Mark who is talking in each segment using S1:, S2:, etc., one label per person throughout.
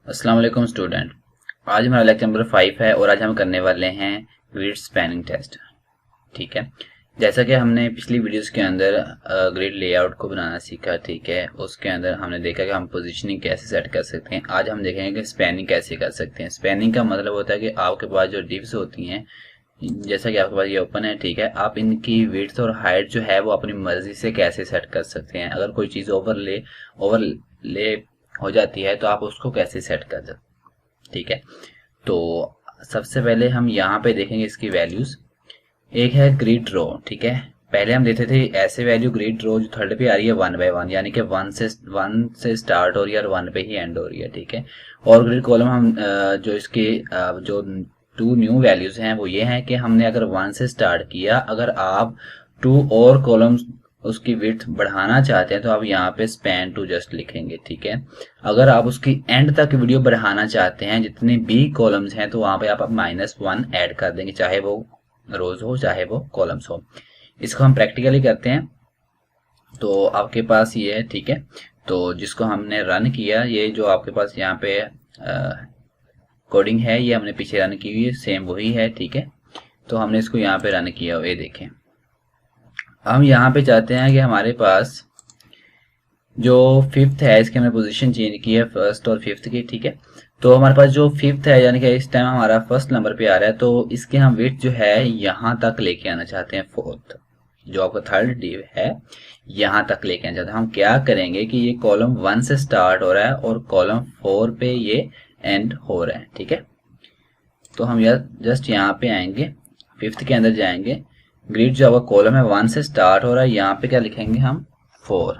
S1: अस्सलाम वालेकुम स्टूडेंट। आज हमारा लेक्चर नंबर 5 है और आज हम करने वाले हैं ग्रिड स्पैनिंग टेस्ट। ठीक है, जैसा कि हमने पिछली वीडियोस के अंदर ग्रिड लेआउट को बनाना सीखा। ठीक है, उसके अंदर हमने देखा कि हम पोजीशनिंग कैसे सेट कर सकते हैं। आज हम देखेंगे कि स्पैनिंग कैसे कर सकते हैं। स्पैनिंग का मतलब होता है कि आपके पास जो डिव्स होती हैं, जैसा कि आपके पास ये ओपन है, ठीक है, आप इनकी विड्थ और हाइट जो है वो अपनी मर्जी से कैसे सेट कर सकते हैं। अगर कोई चीज़ ओवरले हो जाती है तो आप उसको कैसे सेट कर सकते हैं। ठीक है, तो सबसे पहले हम यहाँ पे देखेंगे इसकी वैल्यूज। एक है ग्रिड रो। ठीक है, पहले हम देते थे ऐसे वैल्यू ग्रिड रो जो थर्ड पे आ रही है 1/1, यानी कि वन से स्टार्ट हो रही है और 1 पे ही एंड हो रही है। ठीक है, और ग्रिड कॉलम हम जो इसके जो टू न्यू वैल्यूज हैं वो ये हैं कि हमने अगर 1 से स्टार्ट किया, अगर आप 2 और कॉलम्स उसकी विड्थ बढ़ाना चाहते हैं तो आप यहाँ पे स्पैन टू जस्ट लिखेंगे। ठीक है, अगर आप उसकी एंड तक वीडियो बढ़ाना चाहते हैं, जितने भी कॉलम्स हैं, तो वहां पे आप -1 ऐड कर देंगे, चाहे वो रोज हो चाहे वो कॉलम्स हो। इसको हम प्रैक्टिकली करते हैं। तो आपके पास ये है, ठीक है, तो जिसको हमने रन किया, ये जो आपके पास यहाँ पे कोडिंग है ये हमने पीछे रन की हुई है, सेम वही है। ठीक है, तो हमने इसको यहाँ पे रन किया हुआ, ये देखें। हम यहाँ पे चाहते हैं कि हमारे पास जो फिफ्थ है इसकी हमने पोजीशन चेंज की है, फर्स्ट और फिफ्थ की। ठीक है, तो हमारे पास जो फिफ्थ है यानी कि इस टाइम हमारा फर्स्ट नंबर पे आ रहा है, तो इसके हम वेट जो है यहाँ तक लेके आना चाहते हैं। फोर्थ जो आपका थर्ड डिव है यहाँ तक लेके आना चाहते हैं। हम क्या करेंगे कि ये कॉलम 1 से स्टार्ट हो रहा है और कॉलम 4 पे ये एंड हो रहा है। ठीक है, तो हम जस्ट यहाँ पे आएंगे, फिफ्थ के अंदर जाएंगे, ग्रिड जो आपका कॉलम है 1 से स्टार्ट हो रहा है, यहाँ पे क्या लिखेंगे हम 4,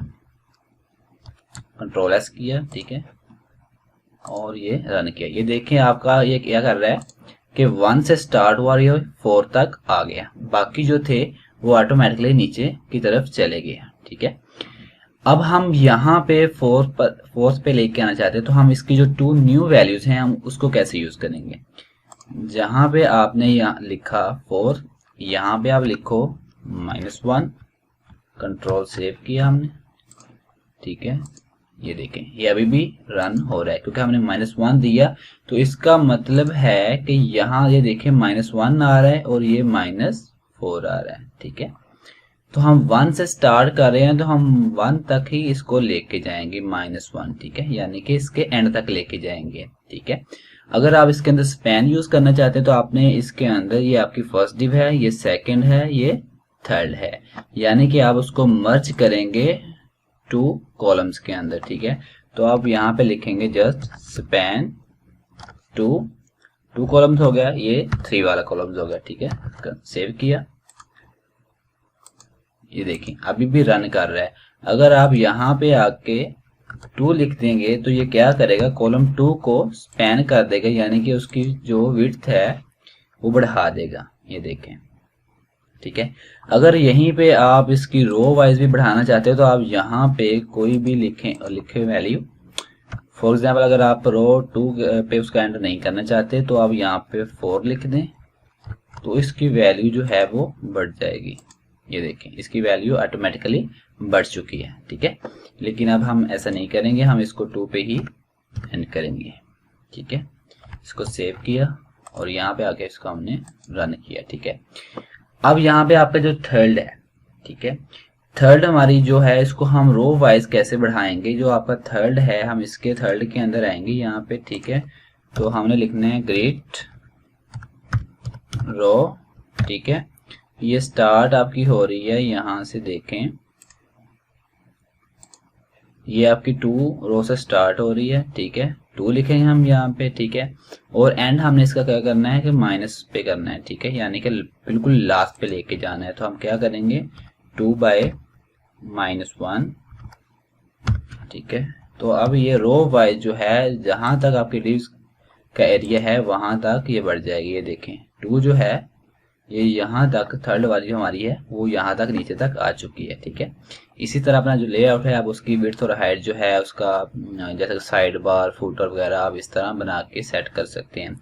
S1: कंट्रोल एस किया। ठीक है, और ये रन किया। ये देखें आपका ये क्या कर रहा है कि 1 से स्टार्ट हुआ और ये 4 तक आ गया, बाकी जो थे वो ऑटोमेटिकली नीचे की तरफ चले गए। ठीक है, अब हम यहाँ पे फोर्थ पे लेके आना चाहते हैं, तो हम इसकी जो टू न्यू वैल्यूज हैं हम उसको कैसे यूज करेंगे। जहां पे आपने यहाँ लिखा 4, यहाँ पे आप लिखो -1, कंट्रोल सेव किया हमने। ठीक है, ये देखें ये अभी भी रन हो रहा है क्योंकि हमने -1 दिया, तो इसका मतलब है कि यहाँ ये देखें -1 आ रहा है और ये -4 आ रहा है। ठीक है, तो हम 1 से स्टार्ट कर रहे हैं तो हम 1 तक ही इसको लेके जाएंगे -1। ठीक है, यानी कि इसके एंड तक लेके जाएंगे। ठीक है, अगर आप इसके अंदर स्पैन यूज करना चाहते हैं तो आपने इसके अंदर, ये आपकी फर्स्ट डिव है, ये सेकंड है, ये थर्ड है, यानी कि आप उसको मर्ज करेंगे 2 कॉलम्स के अंदर। ठीक है, तो आप यहाँ पे लिखेंगे जस्ट स्पैन 2 कॉलम्स हो गया, ये 3 वाला कॉलम्स हो गया। ठीक है, सेव किया। ये देखें अभी भी रन कर रहा है। अगर आप यहाँ पे आके 2 लिख देंगे तो ये क्या करेगा, कॉलम 2 को स्पैन कर देगा, यानी कि उसकी जो विड्थ है वो बढ़ा देगा। ये देखें, ठीक है, अगर यहीं पे आप इसकी रो वाइज भी बढ़ाना चाहते हो तो आप यहाँ पे कोई भी लिखे वैल्यू, फॉर एग्जाम्पल अगर आप रो 2 पे उसका एंटर नहीं करना चाहते तो आप यहाँ पे 4 लिख दें, तो इसकी वैल्यू जो है वो बढ़ जाएगी। ये देखें इसकी वैल्यू ऑटोमेटिकली बढ़ चुकी है। ठीक है, लेकिन अब हम ऐसा नहीं करेंगे, हम इसको 2 पे ही एंड करेंगे। ठीक है, इसको सेव किया और यहाँ पे आके इसको हमने रन किया। ठीक है, अब यहाँ पे आपका जो थर्ड है, ठीक है, थर्ड हमारी जो है इसको हम रो वाइज कैसे बढ़ाएंगे। जो आपका थर्ड है हम इसके थर्ड के अंदर आएंगे यहाँ पे। ठीक है, तो हमने लिखना है ग्रिड रो। ठीक है, ये स्टार्ट आपकी हो रही है यहाँ से, देखें ये आपकी 2 रो से स्टार्ट हो रही है। ठीक है, 2 लिखेंगे हम यहाँ पे। ठीक है, और एंड हमने इसका क्या करना है कि माइनस पे करना है। ठीक है, यानी कि बिल्कुल लास्ट पे लेके जाना है, तो हम क्या करेंगे 2/-1। ठीक है, तो अब ये रो वाइज जो है जहां तक आपकी डिव्स का एरिया है वहां तक ये बढ़ जाएगी। ये देखें 2 जो है ये यहाँ तक, थर्ड वाली जो हमारी है वो यहाँ तक नीचे तक आ चुकी है। ठीक है, इसी तरह अपना जो लेआउट है आप उसकी विड्थ और हाइट जो है उसका, जैसे साइड बार फुटर वगैरह आप इस तरह बना के सेट कर सकते हैं।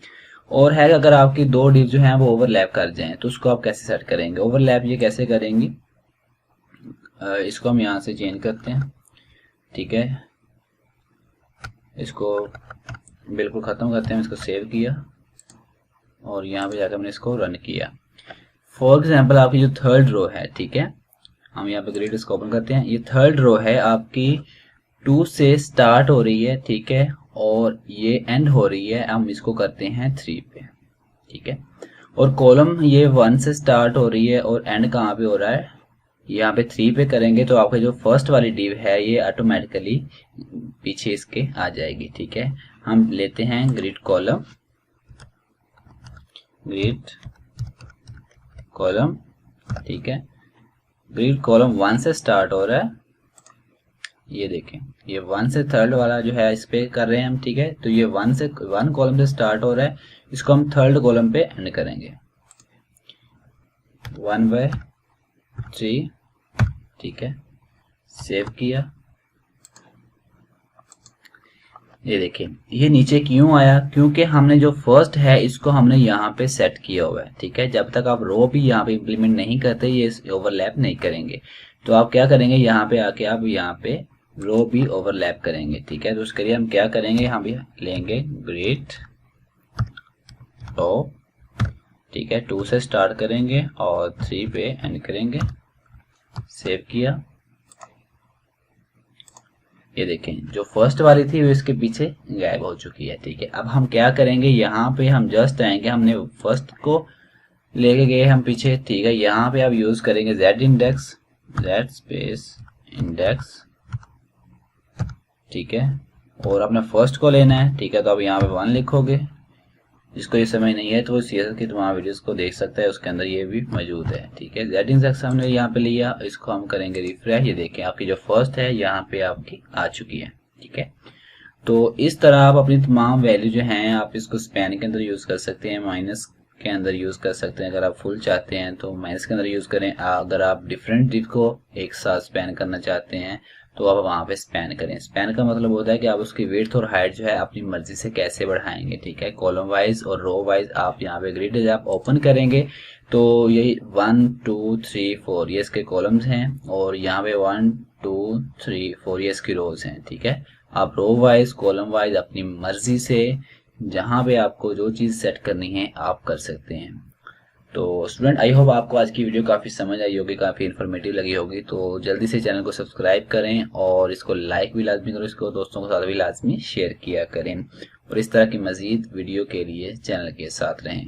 S1: और है अगर आपकी 2 डिव जो है वो ओवरलैप कर जाएं तो उसको आप कैसे सेट करेंगे। ओवरलैप ये कैसे करेंगे, इसको हम यहाँ से चेंज करते हैं। ठीक है, इसको बिल्कुल ख़त्म करते हैं। इसको सेव किया और यहाँ पे जाकर हमने इसको रन किया। फॉर एग्जाम्पल आपकी जो थर्ड रो है, ठीक है, हम यहाँ पे ग्रिड इसको ओपन करते हैं। ये थर्ड रो है आपकी 2 से स्टार्ट हो रही है, ठीक है, और ये एंड हो रही है, हम इसको करते हैं 3 पे, ठीक है। और कॉलम ये 1 से स्टार्ट हो रही है और एंड कहाँ पे हो रहा है, यहाँ पे 3 पे करेंगे तो आपके जो फर्स्ट वाली डिव है ये ऑटोमेटिकली पीछे इसके आ जाएगी, ठीक है। हम लेते हैं ग्रिड कॉलम, ठीक है। ग्रिड कॉलम 1 से स्टार्ट हो रहा है, ये देखें, ये 1 से थर्ड वाला जो है इस पे कर रहे हैं हम, ठीक है। तो ये 1 कॉलम से स्टार्ट हो रहा है, इसको हम थर्ड कॉलम पे एंड करेंगे 1/3, ठीक है। सेव किया। ये देखिए ये नीचे क्यों आया, क्योंकि हमने जो फर्स्ट है इसको हमने यहाँ पे सेट किया हुआ है, ठीक है। जब तक आप रो भी यहाँ पे इम्प्लीमेंट नहीं करते ये ओवरलैप नहीं करेंगे। तो आप क्या करेंगे, यहाँ पे आके आप यहाँ पे रो भी ओवरलैप करेंगे, ठीक है। तो उसके लिए हम क्या करेंगे, यहाँ भी लेंगे ग्रिड रो, ठीक है, 2 से स्टार्ट करेंगे और 3 पे एंड करेंगे। सेव किया। ये देखें जो फर्स्ट वाली थी वो इसके पीछे गायब हो चुकी है, ठीक है। अब हम क्या करेंगे, यहाँ पे हम जस्ट आएंगे, हमने फर्स्ट को लेके गए हम पीछे, ठीक है। यहाँ पे आप यूज करेंगे z index, z space index, ठीक है, और अपने फर्स्ट को लेना है, ठीक है। तो आप यहाँ पे 1 लिखोगे। जिसको ये समझ नहीं है तो वो CSS की तुम्हारा वीडियोस को देख सकता है, उसके अंदर ये भी मौजूद है, ठीक है। z इंडेक्स हमने यहाँ पे लिया, इसको हम करेंगे रिफ्रेश। ये देखें आपकी जो फर्स्ट है यहाँ पे आपकी आ चुकी है, ठीक है। तो इस तरह आप अपनी तमाम वैल्यू जो हैं आप इसको स्पैन के अंदर यूज कर सकते हैं, माइनस के अंदर यूज कर सकते हैं। अगर आप फुल चाहते हैं तो माइनस के अंदर यूज करें। अगर आप डिफरेंट डिव को एक साथ स्पैन करना चाहते हैं तो आप वहाँ पे स्पैन करें। स्पैन का मतलब होता है कि आप उसकी विड्थ और हाइट जो है अपनी मर्जी से कैसे बढ़ाएंगे, ठीक है। कॉलम वाइज और रो वाइज आप यहाँ पे ग्रिड आप ओपन करेंगे तो यही 1 2 3 4 ये इसके कॉलम्स हैं और यहाँ पे 1 2 3 4 ये इसकी रोज हैं, ठीक है। आप रो वाइज कॉलम वाइज अपनी मर्जी से जहाँ पे आपको जो चीज़ सेट करनी है आप कर सकते हैं। तो स्टूडेंट आई होप आपको आज की वीडियो काफ़ी समझ आई होगी, काफ़ी इन्फॉर्मेटिव लगी होगी। तो जल्दी से चैनल को सब्सक्राइब करें और इसको लाइक भी लाजमी करो, इसको दोस्तों के साथ भी लाजमी शेयर किया करें और इस तरह की मज़ीद वीडियो के लिए चैनल के साथ रहें।